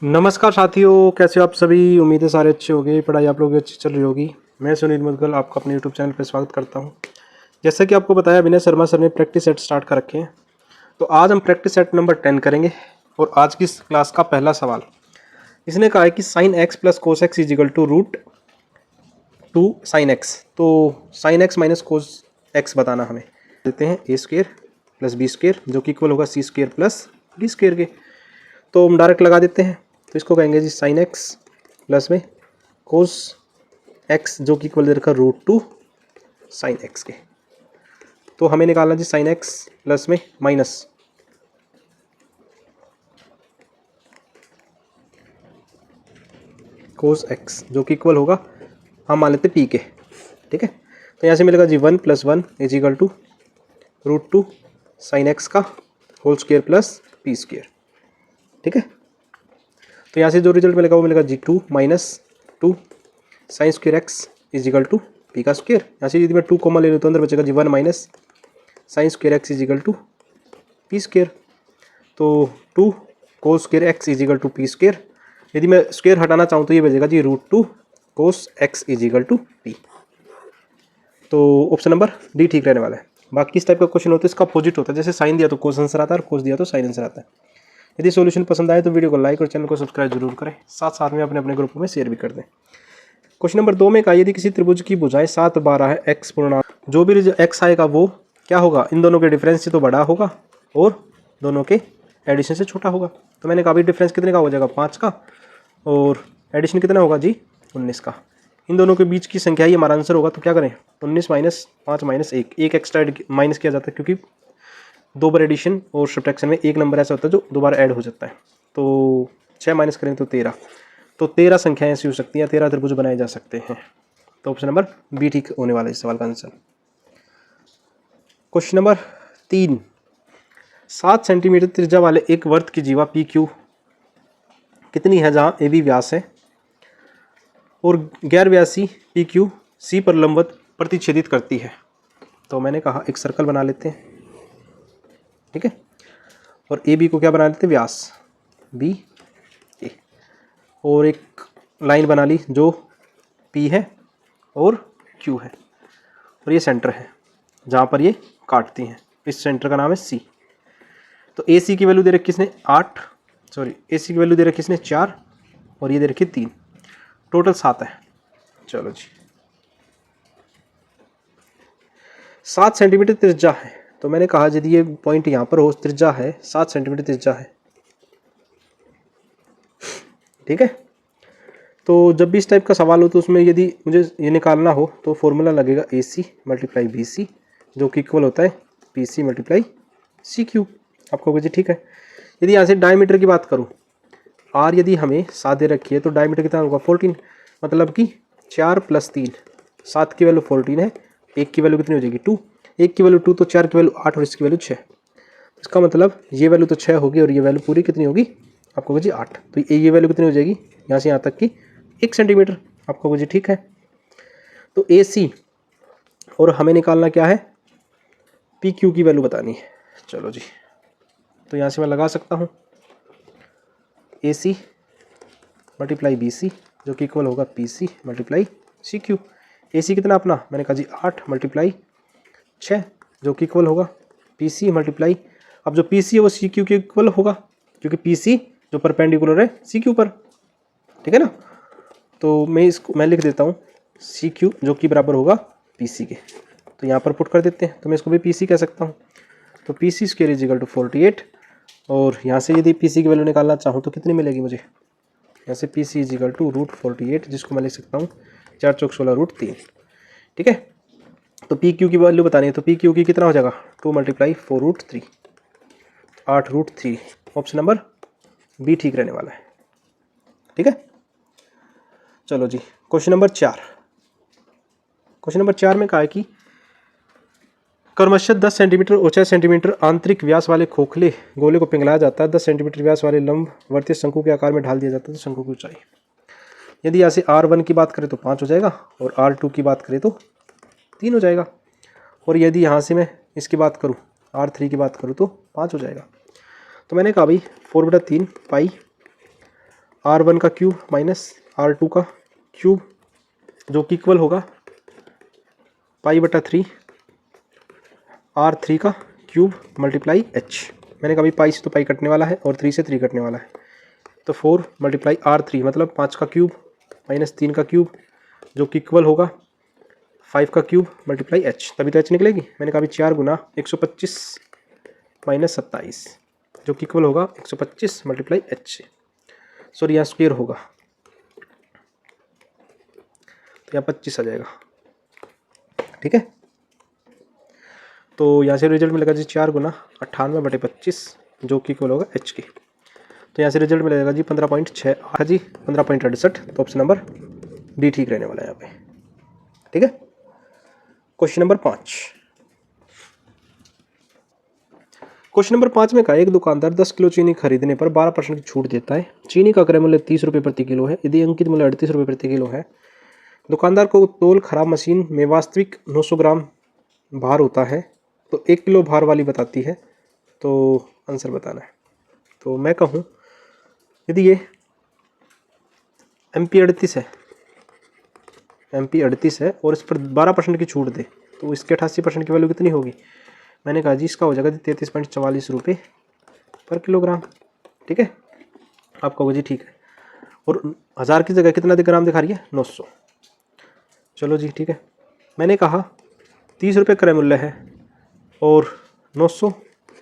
नमस्कार साथियों, कैसे हो आप सभी। उम्मीद है सारे अच्छे होंगे, पढ़ाई आप लोगों की अच्छी चल रही होगी। मैं सुनील मुदगल आपका अपने यूट्यूब चैनल पर स्वागत करता हूं। जैसा कि आपको बताया, विनय शर्मा सर ने प्रैक्टिस सेट स्टार्ट कर रखे हैं। तो आज हम प्रैक्टिस सेट नंबर 10 करेंगे। और आज की इस क्लास का पहला सवाल इसने कहा है कि sine x plus cos x is equal to root two sine x. तो sine x minus cos x बताना हमें। देते हैं a square plus b square जो कि इक्वल होगा c square plus d square के। तो हम डायरेक्ट लगा देते हैं। तो इसको कहेंगे जी साइन एक्स प्लस में कोस एक्स जो कि इक्वल दे रखा रूट टू साइन एक्स के। तो हमें निकालना जी साइन एक्स प्लस में माइनस कोस एक्स जो कि इक्वल होगा, हम मान लेते पी के। ठीक है, तो यहाँ से मिलेगा जी 1 + 1 is equal to root two sine x का whole square plus p square. ठीक है, तो यहाँ से जो रिजल्ट मिलेगा वो मिलेगा जी 2 - 2 sine square x is equal to p का स्क्वेयर। यहाँ से यदि मैं 2 कॉमन ले लूँ तो अंदर बचेगा जी 1 - sine square x is equal to p square. तो 2 cos square x is equal to p square. यदि मैं स्क्वेयर हटाना चाहूँ तो ये बचेगा जी root two cos x is equal to p. तो ऑप्शन नंबर डी ठीक रहने वाला है। बाकी इस टाइप का क्वेश्चन होता है इसका अपोजिट होता है, जैसे साइन दिया तो कोस आंसर आता है और कोस दिया तो साइन आंसर आता है। यदि सॉल्यूशन पसंद आए तो वीडियो को लाइक और चैनल को सब्सक्राइब जरूर करें, साथ साथ में अपने ग्रुपों में शेयर भी कर दें। क्वेश्चन नंबर 2 में कहा यदि किसी त्रिभुज की भुजाएं 7, 12 है, एक्स पूर्णांक जो भी एक्स आएगा वो क्या होगा, इन दोनों के डिफरेंस से तो बड़ा होगा और दोनों के एडिशन से छोटा होगा। तो मैंने कहा भाई डिफरेंस कितने का हो जाएगा 5 का, और एडिशन कितना होगा जी 19 का। इन दोनों के बीच की संख्या ही हमारा आंसर होगा। तो क्या करें, 19 - 5 - 1, एक एक्स्ट्रा माइनस किया जाता है क्योंकि 2 बार एडिशन और सब्ट्रैक्शन में एक नंबर ऐसा होता है जो दोबारा ऐड हो जाता है। तो 6 माइनस करें तो 13। तो 13 संख्याएं ऐसी हो सकती हैं, 13 त्रिभुज बनाए जा सकते हैं। तो ऑप्शन नंबर बी ठीक होने वाला है इस सवाल का आंसर। क्वेश्चन नंबर 3, 7 सेंटीमीटर त्रिज्या वाले एक वर्त की जीवा पी क्यू कितनी है, जहां ए बी व्यास है और गैर व्यासी पी क्यू सी पर लंबवत प्रतिच्छेदित करती है। तो मैंने कहा एक सर्कल बना लेते हैं। ठीक है, और ए बी को क्या बना लेते हैं, व्यास बी ए, और एक लाइन बना ली जो पी है और क्यू है, और ये सेंटर है जहाँ पर ये काटती हैं। इस सेंटर का नाम है सी। तो ए सी की वैल्यू दे रखी किसने 8, सॉरी ए सी की वैल्यू दे रखी किसने 4, और ये दे रखी 3, टोटल 7 है। चलो जी, 7 सेंटीमीटर त्रिज्या है। तो मैंने कहा यदि ये पॉइंट यहाँ पर हो, त्रिज्या है 7 सेंटीमीटर त्रिज्या है। ठीक है, तो जब भी इस टाइप का सवाल हो तो उसमें यदि मुझे ये निकालना हो तो फॉर्मूला लगेगा ए सी × बी सी जो कि इक्वल होता है पी सी × सी क्यू। आपको जी ठीक है। यदि यहाँ से डायमीटर की बात करूँ, आर यदि हमें 7 दे रखी है तो डायमीटर कितना होगा 14, मतलब कि 4 + 3, 7 की वैल्यू 14 है, 1 की वैल्यू कितनी हो जाएगी 2, 1 की वैल्यू 2 तो 4 की वैल्यू 8 और इसकी वैल्यू 6। इसका मतलब ये वैल्यू तो 6 होगी और ये वैल्यू पूरी कितनी होगी आपको जी 8। तो ये वैल्यू कितनी हो जाएगी यहाँ से यहाँ तक की 1 सेंटीमीटर। आपको जी ठीक है। तो ए सी और हमें निकालना क्या है, पी क्यू की वैल्यू बतानी है। चलो जी, तो यहाँ से मैं लगा सकता हूँ ए सी × बी सी जो कि इक्वल होगा पी सी × सी क्यू। ए सी कितना अपना, मैंने कहा जी 8 × 6 जो कि इक्वल होगा पी सी × अब जो पी सी है वो सी क्यू के इक्वल होगा क्योंकि पी सी जो परपेंडिकुलर है सी क्यू पर। ठीक है ना, तो मैं लिख देता हूँ सी क्यू जो कि बराबर होगा पी सी के। तो यहाँ पर पुट कर देते हैं, तो मैं इसको भी पी सी कह सकता हूँ। तो P C square is equal to 48, और यहाँ से यदि पी सी की वैल्यू निकालना चाहूँ तो कितनी मिलेगी मुझे, यहाँ से P C is equal to √48 जिसको मैं लिख सकता हूँ 4 × 16 √3। ठीक है, तो पी क्यू की वैल्यू बतानी है, तो पी क्यू की कितना हो जाएगा 2 × 4 √3, 8 √3। ऑप्शन नंबर बी ठीक रहने वाला है। ठीक है, चलो जी, क्वेश्चन नंबर 4। क्वेश्चन नंबर 4 में कहा है कि क्रमशः 10 सेंटीमीटर और 6 सेंटीमीटर आंतरिक व्यास वाले खोखले गोले को पिघलाया जाता है। 10 सेंटीमीटर व्यास वाले लंबवर्तीय शंकु के आकार में ढाल दिया जाता है। तो शंकु की ऊंचाई, यदि यहाँ से R1 की बात करें तो 5 हो जाएगा, और R2 की बात करें तो 3 हो जाएगा, और यदि यहाँ से मैं इसकी बात करूँ R3 की बात करूँ तो 5 हो जाएगा। तो मैंने कहा भाई 4/3 पाई R1 का क्यूब माइनस R2 का क्यूब जो कि इक्वल होगा π/3 R3 का क्यूब मल्टीप्लाई H। मैंने कहा भाई पाई से तो पाई कटने वाला है और 3 से 3 कटने वाला है, तो 4 मल्टीप्लाई R3 मतलब 5 का क्यूब माइनस 3 का क्यूब जो कि इक्वल होगा 5 का क्यूब मल्टीप्लाई H, तभी तो H निकलेगी। मैंने कहा भाई 4 गुना 125 माइनस 27 जो कि इक्वल होगा 125 मल्टीप्लाई H से, सॉरी यहाँ स्क्वायर होगा तो यहाँ 25 आ जाएगा। ठीक है, तो यहाँ से रिजल्ट मिलेगा जी 4 गुना 98/25 जो कि इक्वल होगा H की। तो यहाँ से रिजल्ट मिलेगा जी 15.6 जी 15.68। तो ऑप्शन नंबर डी ठीक रहने वाला है यहाँ पे। ठीक है, क्वेश्चन नंबर 5। क्वेश्चन नंबर 5 में कहा एक दुकानदार 10 किलो चीनी खरीदने पर 12% की छूट देता है। चीनी का क्रय मूल्य 30 रुपये प्रति किलो है। यदि अंकित मूल्य 38 रुपये प्रति किलो है, दुकानदार को तौल खराब मशीन में वास्तविक 900 ग्राम भार होता है तो 1 किलो भार वाली बताती है, तो आंसर बताना है। तो मैं कहूँ यदि ये MP 38 है, MP 38 है और इस पर 12% की छूट दे तो इसके 88% की वैल्यू कितनी होगी? मैंने कहा जी इसका हो जाएगा 33.44 रुपये पर किलोग्राम। ठीक है, आप कहोगे जी ठीक है, और 1000 की जगह कितना ग्राम दिखा रही है? 900। चलो जी ठीक है, मैंने कहा 30 रुपये क्रय मूल्य है और 900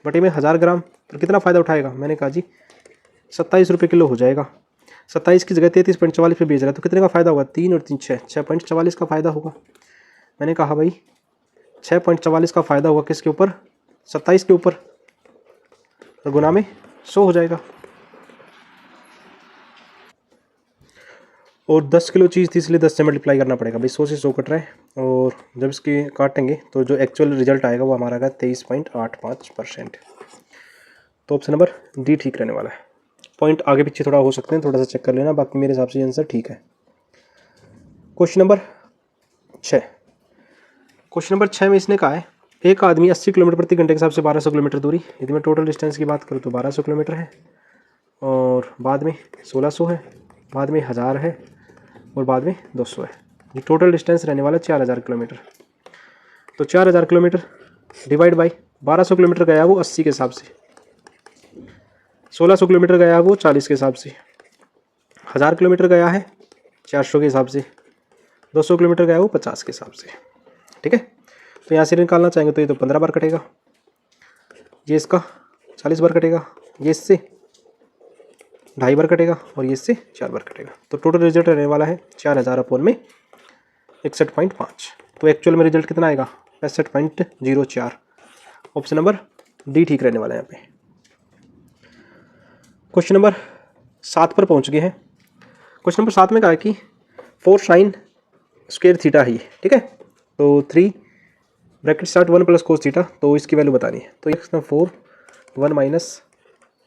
बटे में 1000 ग्राम पर कितना फ़ायदा उठाएगा? मैंने कहा जी 27 रुपये किलो हो जाएगा। 27 की जगह 33.44 पे बेच रहा है तो कितने का फ़ायदा होगा? 3 और 3 6, 6.44 का फ़ायदा होगा। मैंने कहा भाई 6.44 का फ़ायदा होगा किसके ऊपर? 27 के ऊपर, और गुना में 100 हो जाएगा। और 10 किलो चीज़ थी इसलिए 10 से मल्टीप्लाई करना पड़ेगा भाई। 100 से 100 कट रहा है और जब इसकी काटेंगे तो जो एक्चुअल रिजल्ट आएगा वो हमारा आएगा 23.85%। तो ऑप्शन नंबर डी ठीक रहने वाला है। पॉइंट आगे पीछे थोड़ा हो सकते हैं, थोड़ा सा चेक कर लेना, बाकी मेरे हिसाब से आंसर ठीक है। Question number 6। क्वेश्चन नंबर 6 में इसने कहा है एक आदमी 80 किलोमीटर प्रति घंटे के हिसाब से 1200 किलोमीटर दूरी, यदि मैं टोटल डिस्टेंस की बात करूँ तो 1200 किलोमीटर है, और बाद में 1600 है, बाद में 1000 है और बाद में 200 है। ये टोटल डिस्टेंस रहने वाला 4000 किलोमीटर। तो 4000 किलोमीटर डिवाइड बाई 1200 किलोमीटर गया वो 80 के हिसाब से, 1600 किलोमीटर गया वो 40 के हिसाब से, 1000 किलोमीटर गया है 400 के हिसाब से, 200 किलोमीटर गया वो 50 के हिसाब से। ठीक है, तो यहाँ से निकालना चाहेंगे तो ये तो 15 बार कटेगा, ये इसका 40 बार कटेगा, ये इससे 2.5 बार कटेगा और ये इससे 4 बार कटेगा। तो टोटल रिजल्ट रहने वाला है 4000 अपॉन में 61.5। तो एक्चुअल में रिजल्ट कितना आएगा? 65.04। ऑप्शन नंबर डी ठीक रहने वाला है यहाँ पे। क्वेश्चन नंबर 7 पर पहुँच गए हैं। क्वेश्चन नंबर 7 में कहा है कि 4 sin स्क्वायर थीटा है ये। ठीक है, तो 3 bracket start 1 plus cos theta, तो इसकी वैल्यू बतानी है। तो एक 4 1 माइनस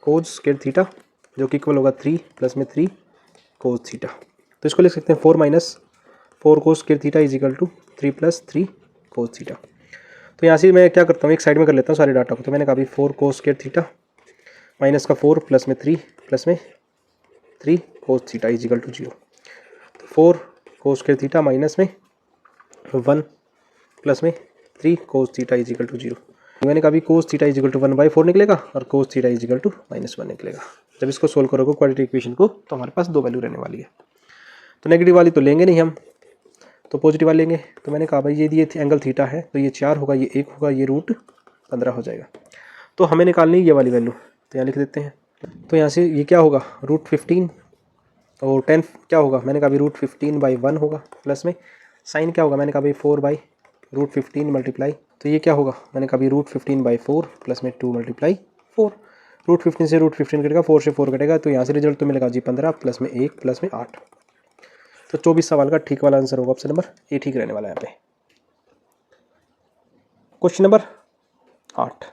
कोस स्क्वायर थीटा जो कि इक्वल होगा 3 प्लस में 3 कोस थीटा। तो इसको लिख सकते हैं 4 minus 4 cos square theta is equal to 3 plus 3 cos theta. तो यहाँ से मैं क्या करता हूँ, एक साइड में कर लेता हूँ सारे डाटा को। तो मैंने कहा अभी 4 कोस स्क्वायर थीटा माइनस का 4 प्लस में 3 cos theta is equal to 0। तो 4 कोस स्क्वायर थीटा माइनस में 1 प्लस में 3 cos theta is equal to 0। मैंने कहा अभी cos theta is equal to 1/4 निकलेगा और cos theta is equal to -1 निकलेगा। जब इसको सोल्व करोगे क्वाड्रेटिक इक्वेशन को तो हमारे पास 2 वैल्यू रहने वाली है। तो नेगेटिव वाली तो लेंगे नहीं हम, तो पॉजिटिव वाली लेंगे। तो मैंने कहा भाई ये एंगल थीटा है तो ये 4 होगा, ये 1 होगा, ये √15 हो जाएगा। तो हमें निकालनी है ये वाली वैल्यू, तो यहाँ लिख देते हैं। तो यहाँ से ये क्या होगा √15 और 10 क्या होगा? मैंने कहा अभी √15/1 होगा, प्लस में साइन क्या होगा? मैंने कहा भाई 4/√15 मल्टीप्लाई, तो ये क्या होगा? मैंने कहा अभी √15/4 प्लस में 2 × 4। √15 से √15 कटेगा, 4 से 4 कटेगा, तो यहाँ से रिजल्ट तो मिलेगा जी 15 प्लस में 1 प्लस में 8। तो 24 सवाल का ठीक वाला आंसर होगा ऑप्शन नंबर ए ठीक रहने वाला है यहाँ पे। Question number 8।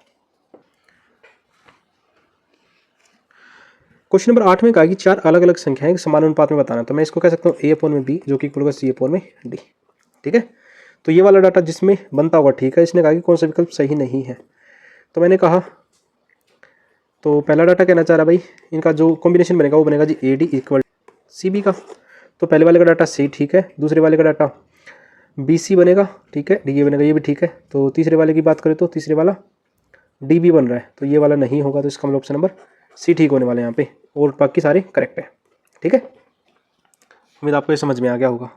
क्वेश्चन नंबर 8 में कहा कि 4 अलग अलग संख्याएं समान अनुपात में बताना। तो मैं इसको कह सकता हूँ A/B जो कि इक्वल होगा C/D। ठीक है, तो ये वाला डाटा जिसमें बनता होगा ठीक है। इसने कहा कि कौन सा विकल्प सही नहीं है। तो मैंने कहा तो पहला डाटा कहना चाह रहा भाई इनका जो कॉम्बिनेशन बनेगा वो बनेगा जी AD इक्वल सी बी का। तो पहले वाले का डाटा सी ठीक है, दूसरे वाले का डाटा बी सी बनेगा, ठीक है, डी ए बनेगा, ये भी ठीक है। तो तीसरे वाले की बात करें तो तीसरे वाला डी बी बन रहा है, तो ये वाला नहीं होगा, तो इसका मतलब ऑप्शन नंबर सी ठीक होने वाला है यहाँ पे, और बाकी सारे करेक्ट है। ठीक है, उम्मीद आपको ये समझ में आ गया होगा।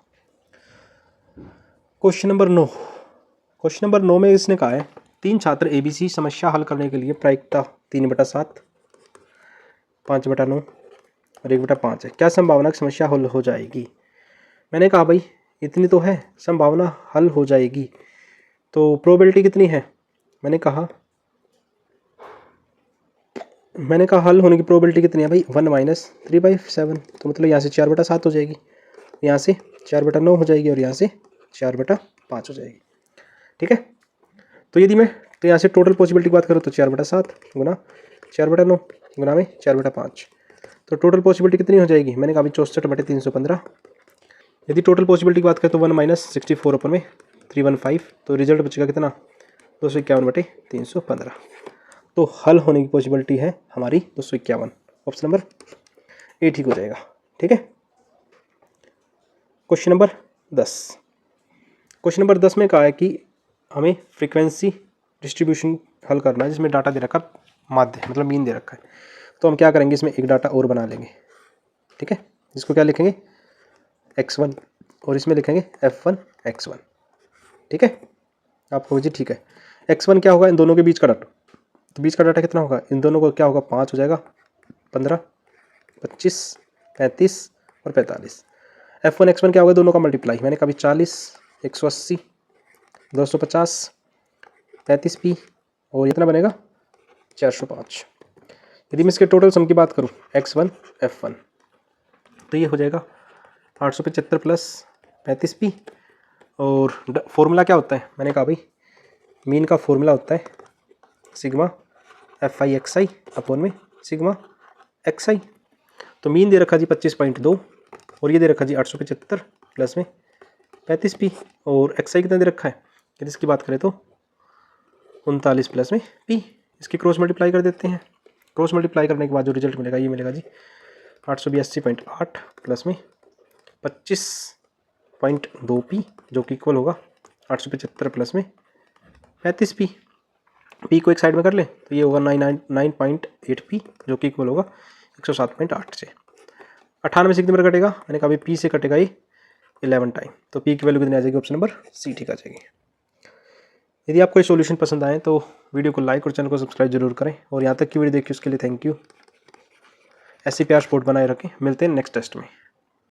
Question number 9। क्वेश्चन नंबर 9 में इसने कहा है 3 छात्र ABC समस्या हल करने के लिए प्रायिकता 3/7, 5/9 और 1/5 है। क्या संभावना की समस्या हल हो जाएगी? मैंने कहा भाई इतनी तो है, संभावना हल हो जाएगी, तो प्रोबेबिलिटी कितनी है? मैंने कहा हल होने की प्रोबेबिलिटी कितनी है भाई? 1 - 3/7, तो मतलब यहाँ से 4/7 हो जाएगी, यहाँ से 4/9 हो जाएगी और यहाँ से 4/5 हो जाएगी। ठीक है, तो यदि मैं तो यहाँ से टोटल पॉसिबिलिटी की बात करूँ तो 4/7 गुना 4/9 गुना में 4/5, तो टोटल पॉसिबिलिटी कितनी हो जाएगी? मैंने कहा 64/315। यदि टोटल पॉसिबिलिटी की बात करें तो 1 - 64/315, तो रिजल्ट बचेगा कितना? 251/315। तो हल होने की पॉसिबिलिटी है हमारी 251, ऑप्शन नंबर ए ठीक हो जाएगा। ठीक है, क्वेश्चन नंबर 10। क्वेश्चन नंबर 10 में कहा है कि हमें फ्रीक्वेंसी डिस्ट्रीब्यूशन हल करना है जिसमें डाटा दे रखा माध्य मतलब मीन दे रखा है। तो हम क्या करेंगे, इसमें एक डाटा और बना लेंगे। ठीक है, जिसको क्या लिखेंगे? x1, और इसमें लिखेंगे f1 x1। ठीक है, आपको जी ठीक है। x1 क्या होगा? इन दोनों के बीच का डाटा, तो बीच का डाटा कितना होगा? इन दोनों को क्या होगा? 5 हो जाएगा, 15, 25, 35 और 45। f1 x1 क्या होगा? दोनों का मल्टीप्लाई, मैंने कहा 40, 180, 250, 35p और इतना बनेगा 405। यदि मैं इसके टोटल सम की बात करूँ x1 f1, तो ये हो जाएगा 875 प्लस 35p। और फॉर्मूला क्या होता है? मैंने कहा भाई मीन का फॉर्मूला होता है सिग्मा fi xi अपॉन में सिग्मा xi। तो मीन दे रखा जी 25.2 और ये दे रखा जी 875 प्लस में 35p, और xi कितना दे रखा है? यदि इसकी बात करें तो 39 प्लस में p। इसकी क्रॉस मल्टीप्लाई कर देते हैं, क्रॉस मल्टीप्लाई करने के बाद जो रिजल्ट मिलेगा ये मिलेगा जी 882.8 प्लस में 25.2p, जो कि इक्वल होगा 875 प्लस में 35p। p को एक साइड में कर ले तो ये होगा 9.8p, जो कि इक्वल होगा 107.8 से। 98 से कितने बार कटेगा? मैंने कहा p से कटेगा ये 11 टाइम, तो p की वैल्यू कितनी आ जाएगी? ऑप्शन नंबर सी ठीक आ जाएगी। यदि आपको ये सॉल्यूशन पसंद आए तो वीडियो को लाइक और चैनल को सब्सक्राइब जरूर करें, और यहाँ तक की वीडियो देखिए उसके लिए थैंक यू। ऐसी प्यार सपोर्ट बनाए रखें। मिलते हैं नेक्स्ट टेस्ट में।